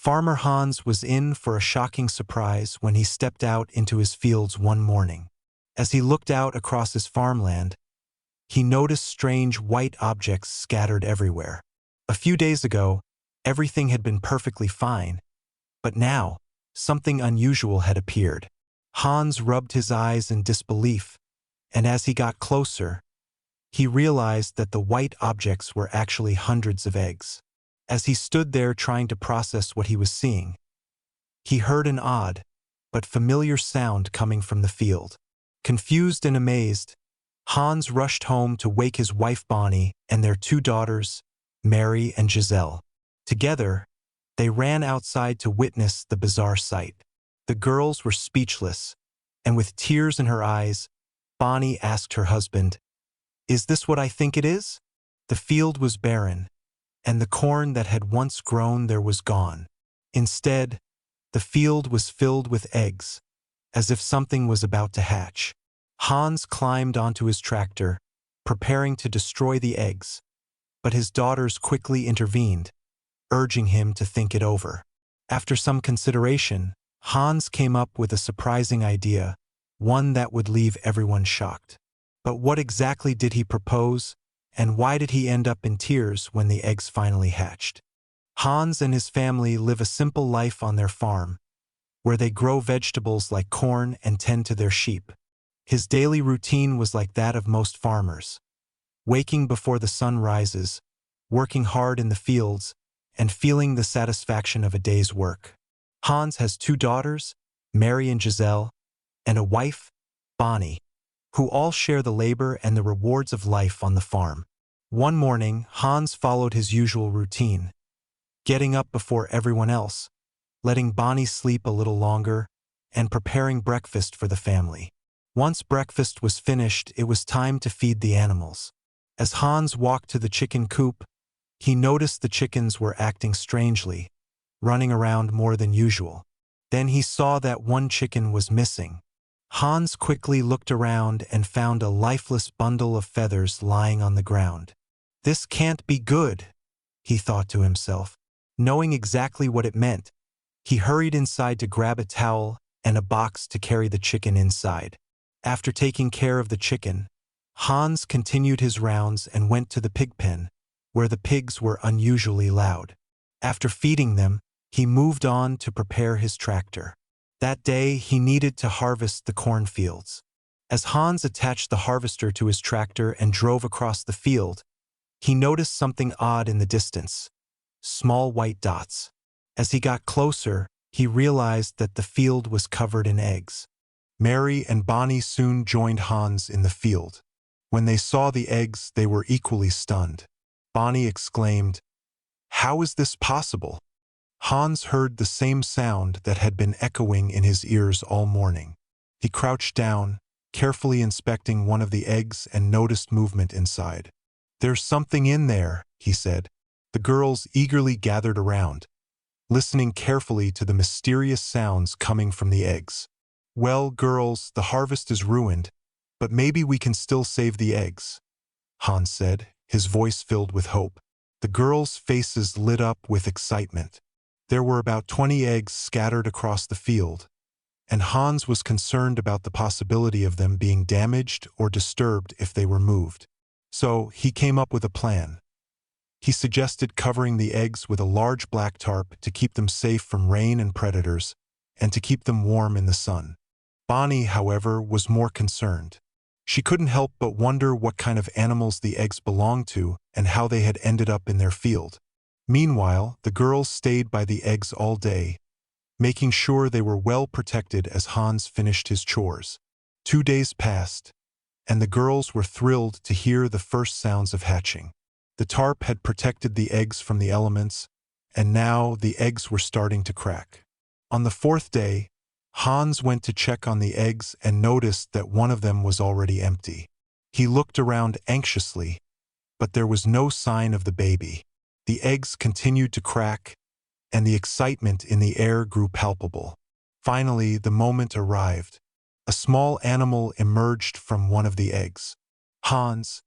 Farmer Hans was in for a shocking surprise when he stepped out into his fields one morning. As he looked out across his farmland, he noticed strange white objects scattered everywhere. A few days ago, everything had been perfectly fine, but now, something unusual had appeared. Hans rubbed his eyes in disbelief, and as he got closer, he realized that the white objects were actually hundreds of eggs. As he stood there trying to process what he was seeing, he heard an odd but familiar sound coming from the field. Confused and amazed, Hans rushed home to wake his wife Bonnie and their two daughters, Mary and Giselle. Together, they ran outside to witness the bizarre sight. The girls were speechless, and with tears in her eyes, Bonnie asked her husband, "Is this what I think it is?" The field was barren, and the corn that had once grown there was gone. Instead, the field was filled with eggs, as if something was about to hatch. Hans climbed onto his tractor, preparing to destroy the eggs, but his daughters quickly intervened, urging him to think it over. After some consideration, Hans came up with a surprising idea, one that would leave everyone shocked. But what exactly did he propose, and why did he end up in tears when the eggs finally hatched? Hans and his family live a simple life on their farm, where they grow vegetables like corn and tend to their sheep. His daily routine was like that of most farmers, waking before the sun rises, working hard in the fields, and feeling the satisfaction of a day's work. Hans has two daughters, Mary and Giselle, and a wife, Bonnie, who all share the labor and the rewards of life on the farm. One morning, Hans followed his usual routine, getting up before everyone else, letting Bonnie sleep a little longer, and preparing breakfast for the family. Once breakfast was finished, it was time to feed the animals. As Hans walked to the chicken coop, he noticed the chickens were acting strangely, running around more than usual. Then he saw that one chicken was missing. Hans quickly looked around and found a lifeless bundle of feathers lying on the ground. "This can't be good," he thought to himself. Knowing exactly what it meant, he hurried inside to grab a towel and a box to carry the chicken inside. After taking care of the chicken, Hans continued his rounds and went to the pig pen, where the pigs were unusually loud. After feeding them, he moved on to prepare his tractor. That day, he needed to harvest the cornfields. As Hans attached the harvester to his tractor and drove across the field, he noticed something odd in the distance: small white dots. As he got closer, he realized that the field was covered in eggs. Mary and Bonnie soon joined Hans in the field. When they saw the eggs, they were equally stunned. Bonnie exclaimed, "How is this possible?" Hans heard the same sound that had been echoing in his ears all morning. He crouched down, carefully inspecting one of the eggs, and noticed movement inside. "There's something in there," he said. The girls eagerly gathered around, listening carefully to the mysterious sounds coming from the eggs. "Well, girls, the harvest is ruined, but maybe we can still save the eggs," Hans said, his voice filled with hope. The girls' faces lit up with excitement. There were about 20 eggs scattered across the field, and Hans was concerned about the possibility of them being damaged or disturbed if they were moved. So he came up with a plan. He suggested covering the eggs with a large black tarp to keep them safe from rain and predators, and to keep them warm in the sun. Bonnie, however, was more concerned. She couldn't help but wonder what kind of animals the eggs belonged to and how they had ended up in their field. Meanwhile, the girls stayed by the eggs all day, making sure they were well protected as Hans finished his chores. 2 days passed, and the girls were thrilled to hear the first sounds of hatching. The tarp had protected the eggs from the elements, and now the eggs were starting to crack. On the 4th day, Hans went to check on the eggs and noticed that one of them was already empty. He looked around anxiously, but there was no sign of the baby. The eggs continued to crack, and the excitement in the air grew palpable. Finally, the moment arrived. A small animal emerged from one of the eggs. Hans,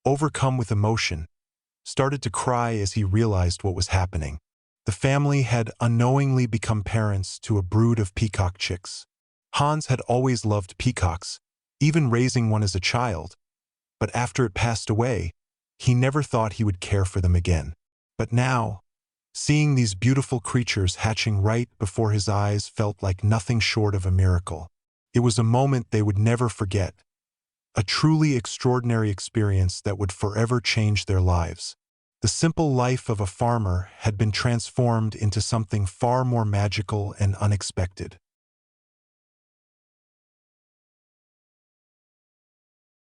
overcome with emotion, started to cry as he realized what was happening. The family had unknowingly become parents to a brood of peacock chicks. Hans had always loved peacocks, even raising one as a child, but after it passed away, he never thought he would care for them again. But now, seeing these beautiful creatures hatching right before his eyes felt like nothing short of a miracle. It was a moment they would never forget, a truly extraordinary experience that would forever change their lives. The simple life of a farmer had been transformed into something far more magical and unexpected.